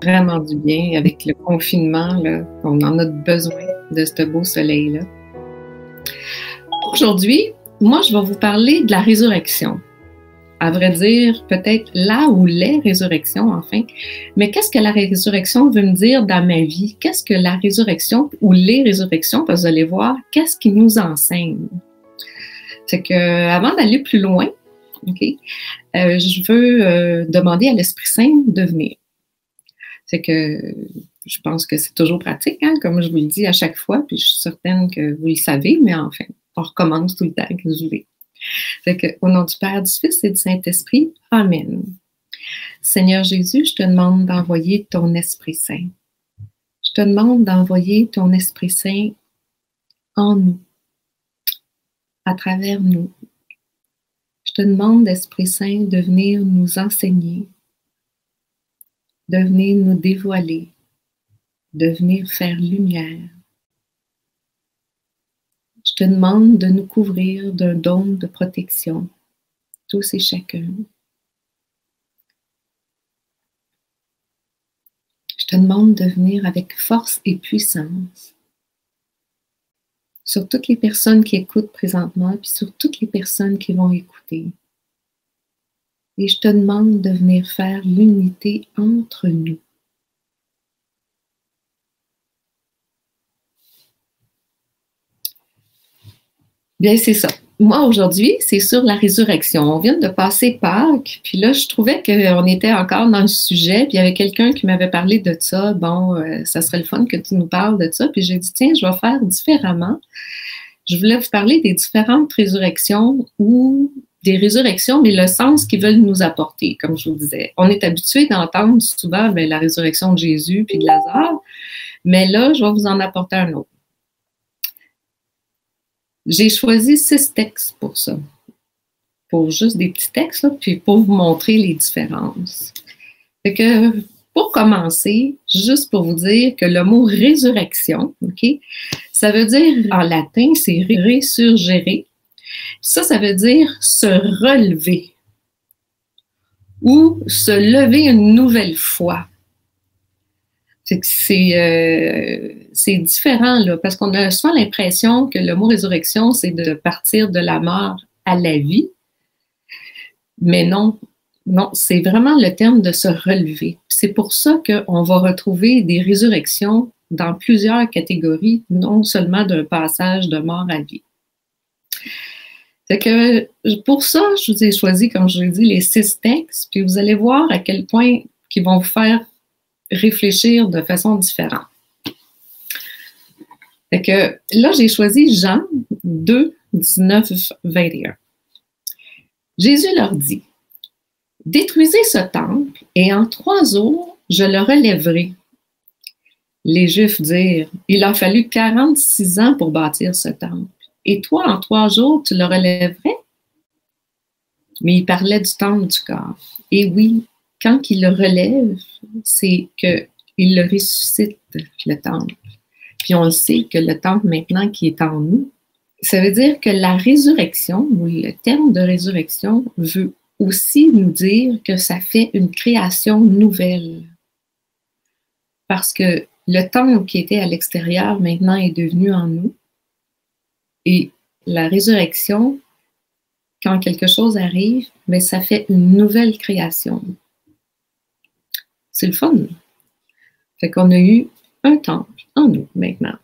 vraiment du bien avec le confinement, là. On en a besoin de ce beau soleil-là. Aujourd'hui, moi, je vais vous parler de la résurrection. À vrai dire, peut-être là ou les résurrections, enfin. Mais qu'est-ce que la résurrection veut me dire dans ma vie? Qu'est-ce que la résurrection ou les résurrections, parce que vous allez voir, qu'est-ce qui nous enseigne? C'est que, avant d'aller plus loin, je veux demander à l'Esprit Saint de venir. C'est que je pense que c'est toujours pratique, hein, comme je vous le dis à chaque fois, puis je suis certaine que vous le savez, mais enfin, on recommence tout le temps que je voulais. Fait que, au nom du Père, du Fils et du Saint-Esprit, Amen. Seigneur Jésus, je te demande d'envoyer ton Esprit Saint. Je te demande d'envoyer ton Esprit Saint en nous, à travers nous. Je te demande, Esprit Saint, de venir nous enseigner, de venir nous dévoiler, de venir faire lumière. Je te demande de nous couvrir d'un dôme de protection, tous et chacun. Je te demande de venir avec force et puissance sur toutes les personnes qui écoutent présentement, puis sur toutes les personnes qui vont écouter. Et je te demande de venir faire l'unité entre nous. Bien, c'est ça. Moi, aujourd'hui, c'est sur la résurrection. On vient de passer Pâques, puis là, je trouvais qu'on était encore dans le sujet, puis il y avait quelqu'un qui m'avait parlé de ça. Bon, ça serait le fun que tu nous parles de ça. Puis j'ai dit, tiens, je vais faire différemment. Je voulais vous parler des différentes résurrections ou des résurrections, mais le sens qu'ils veulent nous apporter, comme je vous disais. On est habitué d'entendre souvent la résurrection de Jésus puis de Lazare, mais là, je vais vous en apporter un autre. J'ai choisi 6 textes pour ça, pour juste des petits textes, là, puis pour vous montrer les différences. Fait que, pour commencer, juste pour vous dire que le mot résurrection, ça veut dire, en latin, c'est resurgere. Ça veut dire se relever ou se lever une nouvelle fois. C'est différent, là, parce qu'on a souvent l'impression que le mot résurrection, c'est de partir de la mort à la vie. Mais non, c'est vraiment le terme de se relever. C'est pour ça qu'on va retrouver des résurrections dans plusieurs catégories, non seulement d'un passage de mort à vie. Fait que pour ça, je vous ai choisi, comme je l'ai dit, les 6 textes, puis vous allez voir à quel point ils vont vous faire réfléchir de façon différente. Fait que là, j'ai choisi Jean 2, 19, 21. Jésus leur dit, « Détruisez ce temple, et en 3 jours, je le relèverai. » Les Juifs dirent, « Il a fallu 46 ans pour bâtir ce temple. Et toi, en 3 jours, tu le relèverais? » Mais il parlait du temple du corps. Et oui, quand il le relève, c'est qu'il le ressuscite, le temple. Puis on le sait que le temple maintenant qui est en nous, ça veut dire que la résurrection, ou le terme de résurrection, veut aussi nous dire que ça fait une création nouvelle. Parce que le temple qui était à l'extérieur maintenant est devenu en nous. Et la résurrection, quand quelque chose arrive, mais ça fait une nouvelle création. C'est le fun. Fait qu'on a eu un temple en nous maintenant,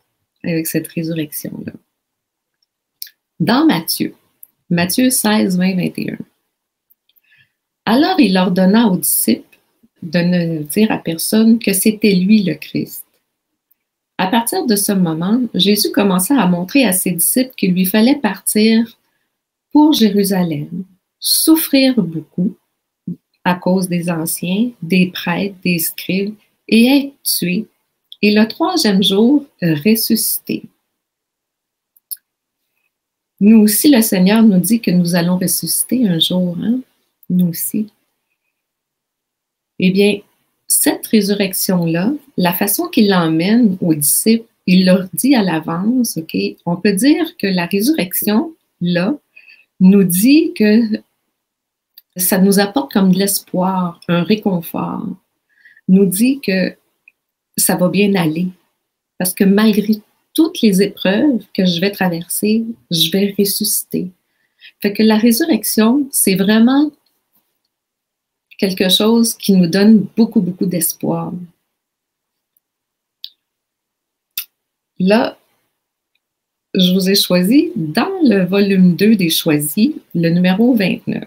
avec cette résurrection-là. Dans Matthieu 16, 20, 21. Alors il ordonna aux disciples de ne dire à personne que c'était lui le Christ. À partir de ce moment, Jésus commença à montrer à ses disciples qu'il lui fallait partir pour Jérusalem, souffrir beaucoup à cause des anciens, des prêtres, des scribes, et être tué, et le 3e jour ressusciter. Nous aussi, le Seigneur nous dit que nous allons ressusciter un jour, hein? Nous aussi. Eh bien, cette résurrection-là, la façon qu'il l'emmène aux disciples, il leur dit à l'avance, on peut dire que la résurrection-là nous dit que ça nous apporte comme de l'espoir, un réconfort. nous dit que ça va bien aller. Parce que malgré toutes les épreuves que je vais traverser, je vais ressusciter. Fait que la résurrection, c'est vraiment quelque chose qui nous donne beaucoup, beaucoup d'espoir. Là, je vous ai choisi dans le volume 2 des Choisis, le numéro 29.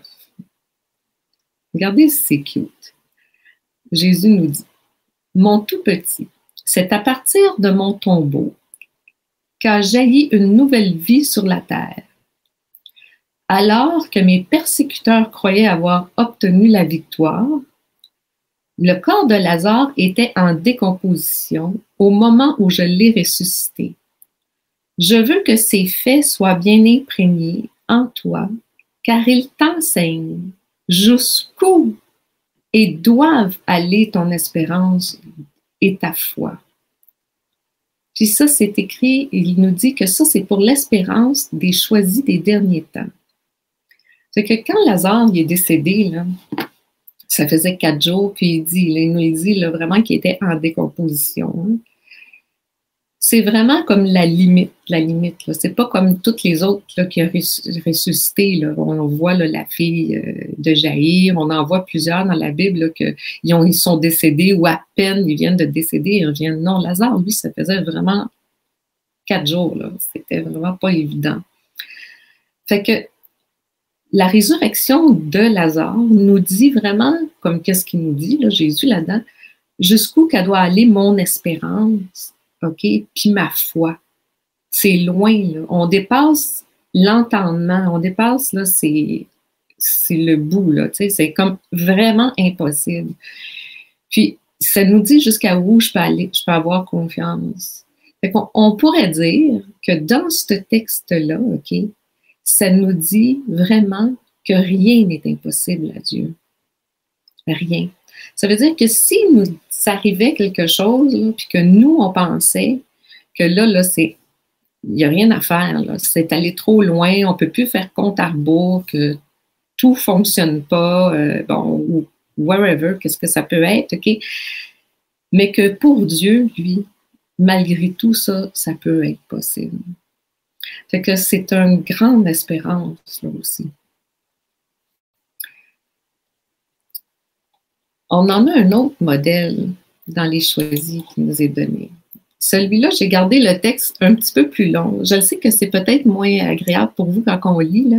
Regardez si c'est cute. Jésus nous dit, « Mon tout petit, c'est à partir de mon tombeau qu'a jailli une nouvelle vie sur la terre. Alors que mes persécuteurs croyaient avoir obtenu la victoire, le corps de Lazare était en décomposition au moment où je l'ai ressuscité. Je veux que ces faits soient bien imprégnés en toi, car ils t'enseignent jusqu'où et doivent aller ton espérance et ta foi. » Puis ça, c'est écrit, il nous dit que ça, c'est pour l'espérance des choisis des derniers temps. C'est que quand Lazare il est décédé, là, ça faisait 4 jours, puis il nous dit là, vraiment qu'il était en décomposition. C'est vraiment comme la limite. C'est pas comme toutes les autres là, qui ont ressuscité. Là. On voit là, la fille de Jaïr, on en voit plusieurs dans la Bible là, ils sont décédés ou à peine ils viennent de décéder, ils reviennent. Non, Lazare, lui, ça faisait vraiment 4 jours. Là. C'était vraiment pas évident. Fait que la résurrection de Lazare nous dit vraiment, comme qu'est-ce qu'il nous dit, là, Jésus là-dedans, jusqu'où qu'elle doit aller mon espérance, OK, puis ma foi. C'est loin, là. On dépasse l'entendement, on dépasse, là, c'est le bout, là, tu sais, c'est comme vraiment impossible. Puis, ça nous dit jusqu'à où je peux aller, je peux avoir confiance. Fait qu'on pourrait dire que dans ce texte-là, OK, ça nous dit vraiment que rien n'est impossible à Dieu. Rien. Ça veut dire que si nous arrivait quelque chose, là, puis que nous, on pensait que là c'est, il n'y a rien à faire, là, c'est allé trop loin, on ne peut plus faire compte à rebours, que tout ne fonctionne pas, bon, ou wherever, qu'est-ce que ça peut être, OK? Mais que pour Dieu, lui, malgré tout ça, ça peut être possible. Fait que c'est une grande espérance, là aussi. On en a un autre modèle dans les choisis qui nous est donné. Celui-là, j'ai gardé le texte un petit peu plus long. Je sais que c'est peut-être moins agréable pour vous quand on lit, là,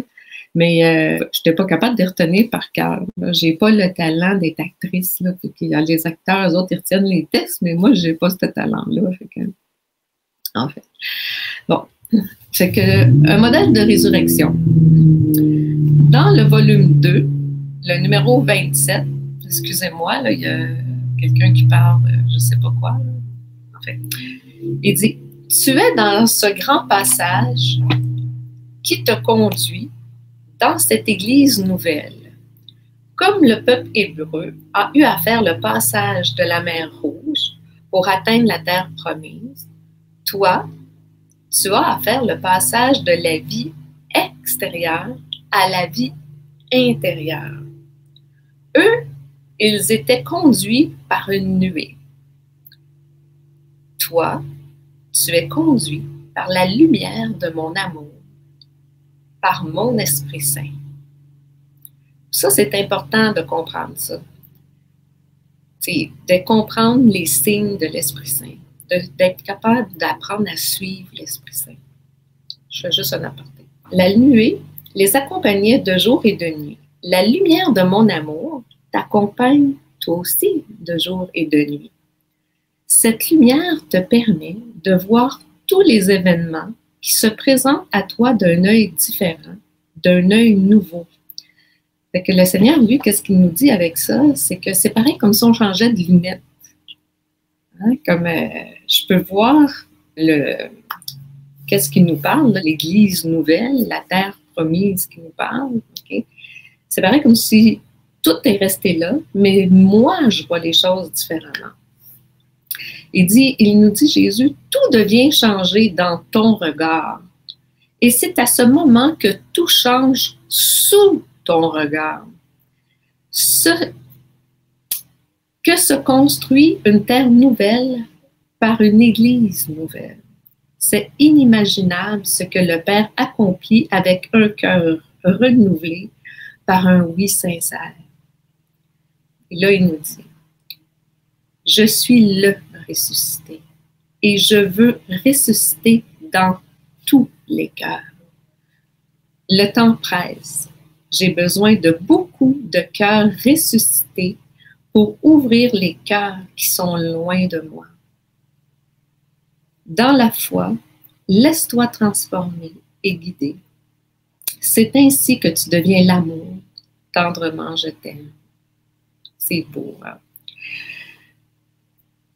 mais je n'étais pas capable de retenir par cœur. Je n'ai pas le talent d'être actrice. Là, les acteurs, eux autres, ils retiennent les textes, mais moi, je n'ai pas ce talent-là. En fait. Bon. C'est un modèle de résurrection. Dans le volume 2, le numéro 27, excusez-moi, là, il y a quelqu'un qui parle, je ne sais pas quoi. Là. En fait, il dit, « Tu es dans ce grand passage qui te conduit dans cette Église nouvelle. Comme le peuple hébreu a eu à faire le passage de la mer Rouge pour atteindre la terre promise, toi, tu as à faire le passage de la vie extérieure à la vie intérieure. Eux, ils étaient conduits par une nuée. Toi, tu es conduit par la lumière de mon amour, par mon Esprit Saint. » Ça, c'est important de comprendre ça. C'est de comprendre les signes de l'Esprit Saint, d'être capable d'apprendre à suivre l'Esprit Saint. Je fais juste un aparté. La nuée les accompagnait de jour et de nuit. La lumière de mon amour t'accompagne toi aussi de jour et de nuit. Cette lumière te permet de voir tous les événements qui se présentent à toi d'un œil différent, d'un œil nouveau. Fait que le Seigneur, lui, qu'est-ce qu'il nous dit avec ça? C'est que c'est pareil comme si on changeait de lunettes. Hein? Comme je peux voir qu'est-ce qu'il nous parle, là, l'Église nouvelle, la terre promise qui nous parle. Okay? C'est pareil comme si tout est resté là, mais moi, je vois les choses différemment. Il nous dit, Jésus, tout devient changé dans ton regard. Et c'est à ce moment que tout change sous ton regard. que se construit une terre nouvelle par une Église nouvelle. C'est inimaginable ce que le Père accomplit avec un cœur renouvelé par un oui sincère. Et là, il nous dit, je suis le ressuscité et je veux ressusciter dans tous les cœurs. Le temps presse. J'ai besoin de beaucoup de cœurs ressuscités pour ouvrir les cœurs qui sont loin de moi. Dans la foi, laisse-toi transformer et guider. C'est ainsi que tu deviens l'amour. Tendrement, je t'aime. C'est beau, hein?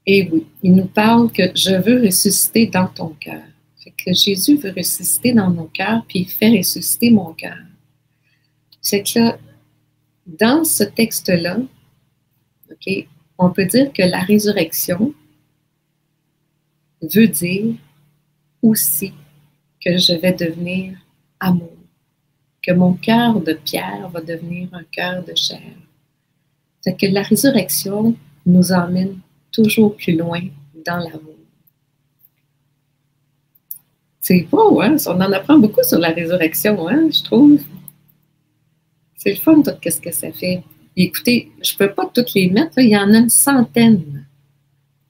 Et oui, il nous parle que je veux ressusciter dans ton cœur. Fait que Jésus veut ressusciter dans mon cœur, puis il fait ressusciter mon cœur. C'est que là, dans ce texte-là, okay, on peut dire que la résurrection veut dire aussi que je vais devenir amour, que mon cœur de pierre va devenir un cœur de chair. C'est que la résurrection nous emmène toujours plus loin dans l'amour. C'est beau, hein? On en apprend beaucoup sur la résurrection, hein, je trouve. C'est le fun, tout ce que ça fait. Et écoutez, je ne peux pas toutes les mettre, là, il y en a une centaine.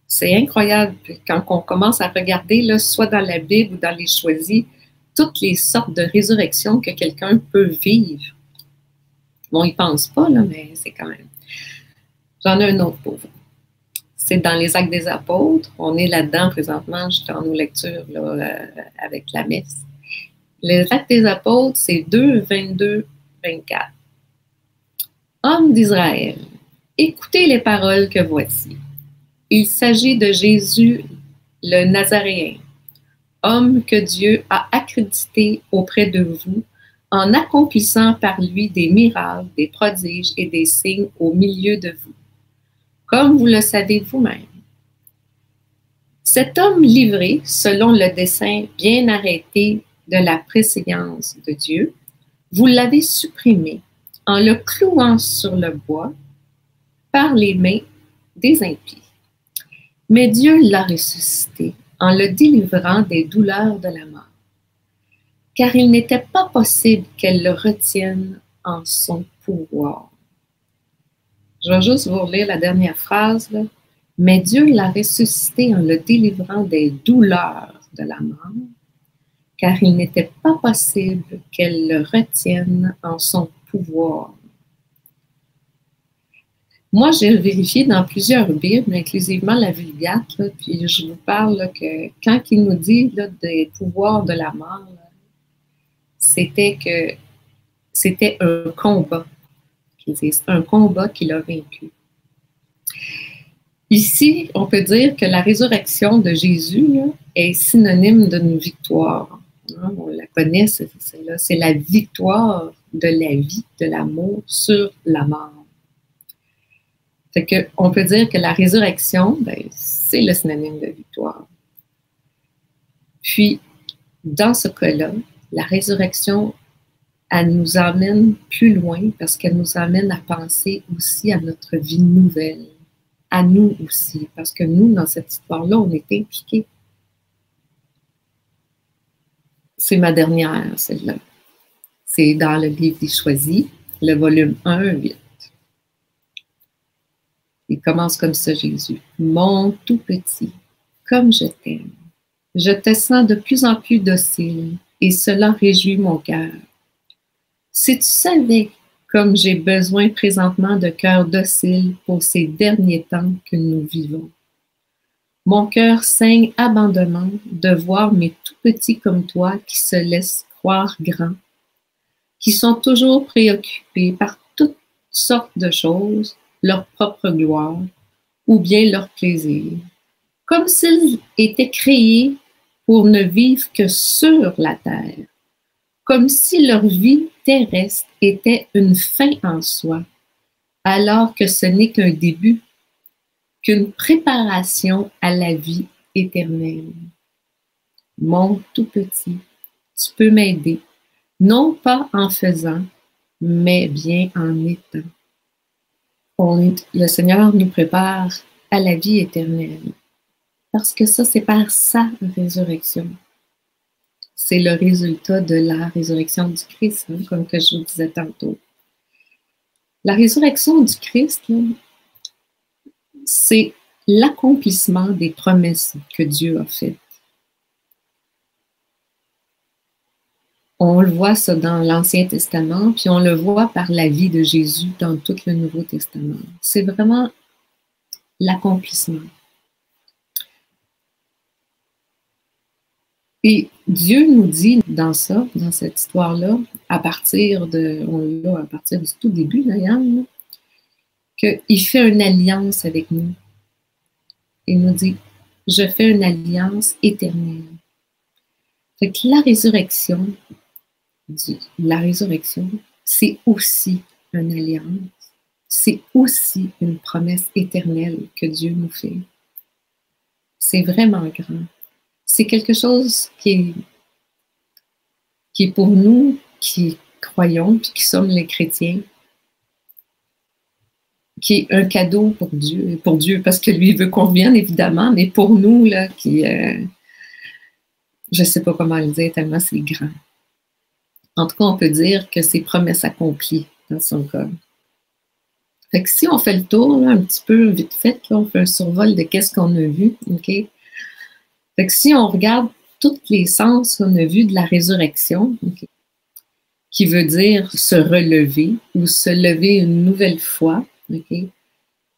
C'est incroyable. Quand on commence à regarder, là, soit dans la Bible ou dans les choisis, toutes les sortes de résurrections que quelqu'un peut vivre. Bon, ils ne pensent pas, là, mais c'est quand même. J'en ai un autre pour vous. C'est dans les Actes des Apôtres. On est là-dedans présentement. Je suis dans nos lectures là, avec la messe. Les Actes des Apôtres, c'est 2, 22, 24. Hommes d'Israël, écoutez les paroles que voici. Il s'agit de Jésus le Nazaréen, homme que Dieu a accrédité auprès de vous en accomplissant par lui des miracles, des prodiges et des signes au milieu de vous, comme vous le savez vous-même. Cet homme livré selon le dessein bien arrêté de la préséance de Dieu, vous l'avez supprimé en le clouant sur le bois par les mains des impies. Mais Dieu l'a ressuscité en le délivrant des douleurs de la mort, car il n'était pas possible qu'elle le retienne en son pouvoir. Je vais juste vous relire la dernière phrase, là. Mais Dieu l'a ressuscité en le délivrant des douleurs de la mort, car il n'était pas possible qu'elle le retienne en son pouvoir. Moi, j'ai vérifié dans plusieurs Bibles, inclusivement la Vulgate, là, puis je vous parle là, que quand il nous dit là, des pouvoirs de la mort, là, c'était un combat. C'est un combat qu'il a vaincu. Ici, on peut dire que la résurrection de Jésus là, est synonyme d'une victoire. Hein, on la connaît, c'est la victoire de la vie, de l'amour sur la mort. Fait que, on peut dire que la résurrection, ben, c'est le synonyme de victoire. Puis, dans ce cas-là, la résurrection, elle nous emmène plus loin parce qu'elle nous amène à penser aussi à notre vie nouvelle, à nous aussi, parce que nous, dans cette histoire-là, on est impliqués. C'est ma dernière, celle-là. C'est dans le livre des Choisis, le volume 1, 8. Il commence comme ça, Jésus. Mon tout petit, comme je t'aime, je te sens de plus en plus docile et cela réjouit mon cœur. Si tu savais comme j'ai besoin présentement de cœur docile pour ces derniers temps que nous vivons. Mon cœur saigne abondamment de voir mes tout petits comme toi qui se laissent croire grands, qui sont toujours préoccupés par toutes sortes de choses, leur propre gloire ou bien leur plaisir, comme s'ils étaient créés pour ne vivre que sur la terre, comme si leur vie terrestre était une fin en soi, alors que ce n'est qu'un début, qu'une préparation à la vie éternelle. Mon tout petit, tu peux m'aider, non pas en faisant, mais bien en étant. le Seigneur nous prépare à la vie éternelle. Parce que ça, c'est par sa résurrection. C'est le résultat de la résurrection du Christ, hein, comme que je vous disais tantôt. La résurrection du Christ, c'est l'accomplissement des promesses que Dieu a faites. On le voit ça dans l'Ancien Testament, puis on le voit par la vie de Jésus dans tout le Nouveau Testament. C'est vraiment l'accomplissement. Et Dieu nous dit dans ça, dans cette histoire-là, à partir du tout début d'ailleurs, qu'il fait une alliance avec nous. Il nous dit, je fais une alliance éternelle. Fait que la résurrection, c'est aussi une alliance. C'est aussi une promesse éternelle que Dieu nous fait. C'est vraiment grand. C'est quelque chose qui est pour nous, qui croyons, puis qui sommes les chrétiens, qui est un cadeau pour Dieu, parce que lui veut qu'on revienne, évidemment, mais pour nous, là, je ne sais pas comment le dire, tellement c'est grand. En tout cas, on peut dire que c'est promesse accomplie dans son cas. Fait que si on fait le tour, là, un petit peu vite fait, là, on fait un survol de qu'est-ce qu'on a vu, OK? Fait que si on regarde tous les sens qu'on a vus de la résurrection, okay, qui veut dire se relever ou se lever une nouvelle fois, okay,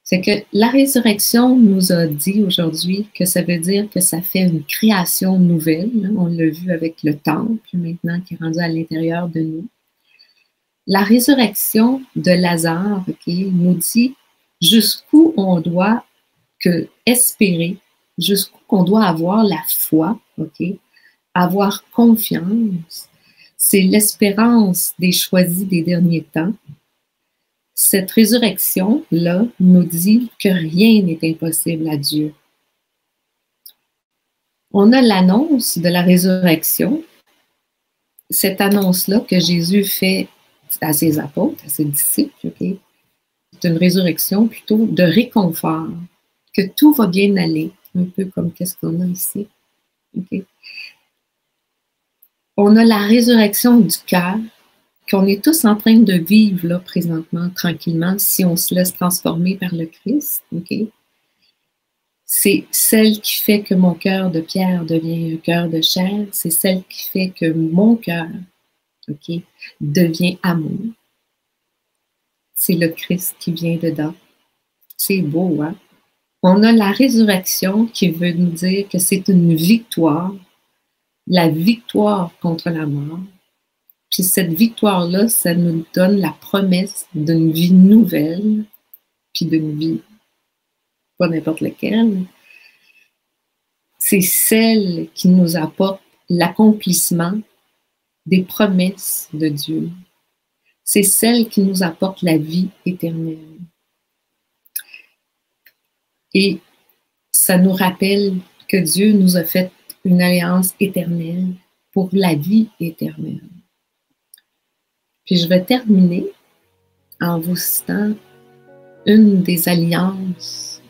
c'est que la résurrection nous a dit aujourd'hui que ça veut dire que ça fait une création nouvelle. Hein, on l'a vu avec le temple maintenant qui est rendu à l'intérieur de nous. La résurrection de Lazare, okay, nous dit jusqu'où on doit espérer, jusqu'où on doit avoir la foi, okay, avoir confiance. C'est l'espérance des choisis des derniers temps. Cette résurrection-là nous dit que rien n'est impossible à Dieu. On a l'annonce de la résurrection, cette annonce-là que Jésus fait à ses apôtres, à ses disciples, okay? C'est une résurrection plutôt de réconfort, que tout va bien aller, un peu comme qu'est-ce qu'on a ici. Okay? On a la résurrection du cœur, qu'on est tous en train de vivre là présentement, tranquillement, si on se laisse transformer par le Christ. Okay? C'est celle qui fait que mon cœur de pierre devient un cœur de chair. C'est celle qui fait que mon cœur, okay, devient amour. C'est le Christ qui vient dedans. C'est beau, hein? On a la résurrection qui veut nous dire que c'est une victoire, la victoire contre la mort. Puis cette victoire-là, ça nous donne la promesse d'une vie nouvelle, puis d'une vie, pas n'importe laquelle. C'est celle qui nous apporte l'accomplissement des promesses de Dieu. C'est celle qui nous apporte la vie éternelle. Et ça nous rappelle que Dieu nous a fait une alliance éternelle pour la vie éternelle. Puis je vais terminer en vous citant une des alliances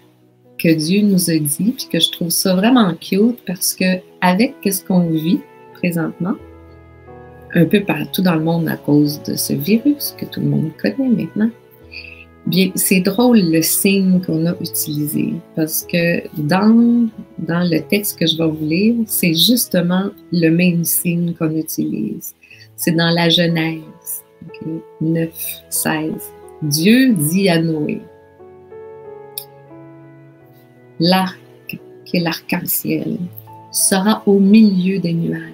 que Dieu nous a dit, puis que je trouve ça vraiment cute parce que avec ce qu'on vit présentement, un peu partout dans le monde à cause de ce virus que tout le monde connaît maintenant, bien, c'est drôle le signe qu'on a utilisé parce que dans le texte que je vais vous lire, c'est justement le même signe qu'on utilise. C'est dans la Genèse, okay, 9, 16. Dieu dit à Noé, l'arc, qui est l'arc-en-ciel, sera au milieu des nuages.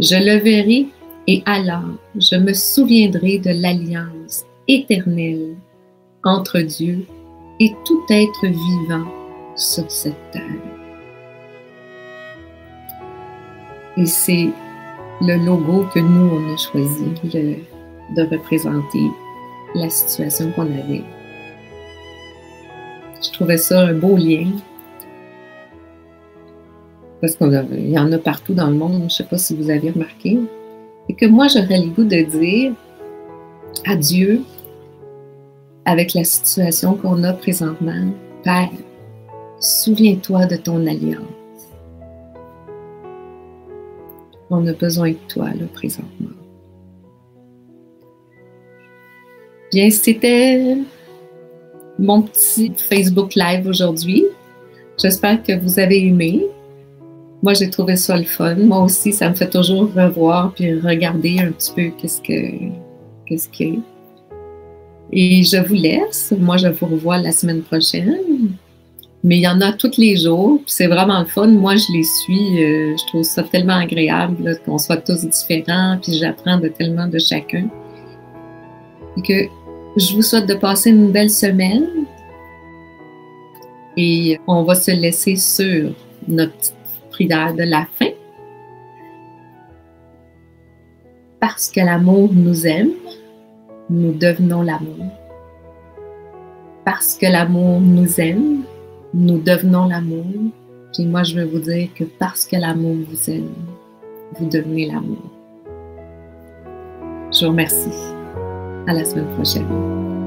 Je le verrai et alors je me souviendrai de l'alliance éternelle entre Dieu et tout être vivant sur cette terre. Et c'est le logo que nous, on a choisi de représenter la situation qu'on avait. Je trouvais ça un beau lien. Parce qu'il y en a partout dans le monde, je ne sais pas si vous avez remarqué. Et que moi, j'aurais le goût de dire à Dieu, avec la situation qu'on a présentement, Père, souviens-toi de ton alliance. On a besoin de toi, là, présentement. Bien, c'était mon petit Facebook Live aujourd'hui. J'espère que vous avez aimé. Moi, j'ai trouvé ça le fun. Moi aussi, ça me fait toujours revoir puis regarder un petit peu qu'est-ce qu'il y a. Et je vous laisse. Moi, je vous revois la semaine prochaine. Mais il y en a tous les jours. C'est vraiment le fun. Moi, je les suis. Je trouve ça tellement agréable là, qu'on soit tous différents. Puis j'apprends tellement de chacun. Et que je vous souhaite de passer une belle semaine. Et on va se laisser sur notre petite prière de la fin. Parce que l'amour nous aime, nous devenons l'amour. Parce que l'amour nous aime, nous devenons l'amour. Puis moi, je veux vous dire que parce que l'amour vous aime, vous devenez l'amour. Je vous remercie. À la semaine prochaine.